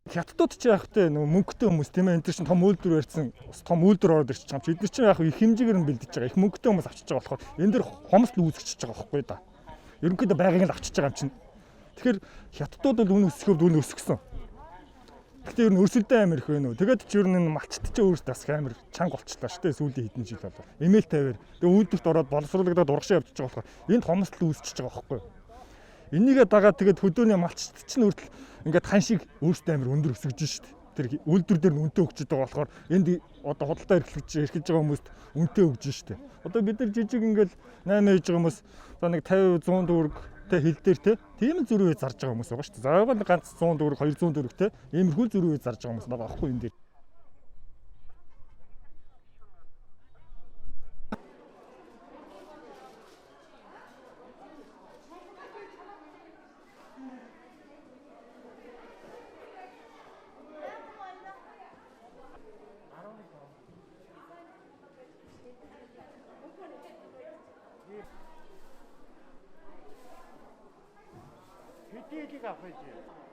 Хятадууд ч яг тэ нөгөө мөнгөтэй хүмүүс тийм ээ, энэ чинь том үйлдвэр барьсан, том үйлдвэр ороод ирчихэж байгаа юм чи. Эдгээр чинь яг их хэмжээгээр нь бэлдэж байгаа. Их мөнгөтэй хүмүүс авчиж байгаа болохоор энэ дэр хомсдол үүсчихэж байгаа байхгүй да. Ерөнхийдөө байгааг л авчиж байгаа юм чинь. Тэгэхээр хятадууд бол үн өсгөхөд үн өсгсөн. Гэхдээ ер нь өрсөлдөөн амир их байна уу. Тэгээд ч ер нь энэ малчт ч өөрөөс бас амир чанга болчихлоо шүү дээ. Сүүлийн хэдэн жил болоо. Эмэйл тавиар. Тэгээд үйлдвэрт ороод боловсруулагдаад урагшаа явчихж байгаа болохоор энд хомсдол үүсчихэж байгаа байхгүй юу. Энийгээ дагаад тэгээд хөдөөний малчт чинь хүртэл ингээд хан шиг өөртөө амир өндөр өсгөж шүү дээ. Тэр үйлдвэр дээр нь үнэтэй өгчөж байгаа болохоор энд одоо худалдаа эрхэлж байгаа хүмүүст үнэтэй өгж шүү дээ. Одоо бид нар жижиг ингээд 8 хийж байгаа хүмүүс за нэг 50 100 төгрөг тэ хил дээр тэ тийм л зөрүү зарж байгаа хүмүүс байгаа шүү дээ. Заавал ганц 100 төгрөг 200 төгрөг тэ иймэрхүү зөрүү зарж байгаа хүмүүс байгаа аахгүй энэ дээр. Хэдийгийг авах юм.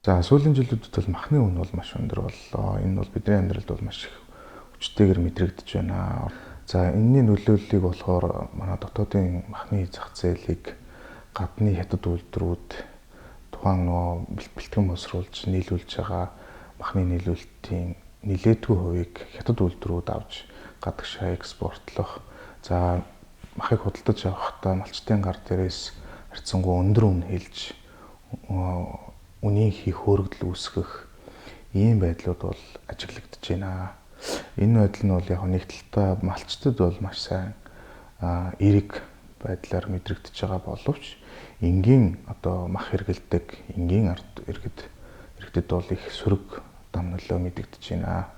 За сүүлийн жилүүдэд бол махны үн бол маш өндөр боллоо. Энэ бол бидний амьдралд бол маш их хүчтэйгээр мэдрэгдэж байна. За энэний нөлөөллийг болохоор манай дотоодын махны зах зээлийг гадны хятад үйлдвэрүүд тухайн нөгөө бэлтгэн боловсруулж нийлүүлж байгаа махны нийлүүлэлтийн нэлээдгүй хувийг хятад үйлдвэрүүд авч гадагшаа экспортлох. За махыг худалдаж авахдаа малчтын гар дээрээс харьцангуй өндөр үн хэлж үнийн хөөргөдөл үүсгэх ийм байдлууд бол ажиглагдаж байна. Энэ байдал нь бол яг нэг талдаа малчтад бол маш сайн эерэг байдлаар мэдрэгдэж байгаа боловч энгийн одоо мах хэргэлдэг энгийн ард иргэдэд бол их сөрөг дам нөлөө мэдэгдэж байна.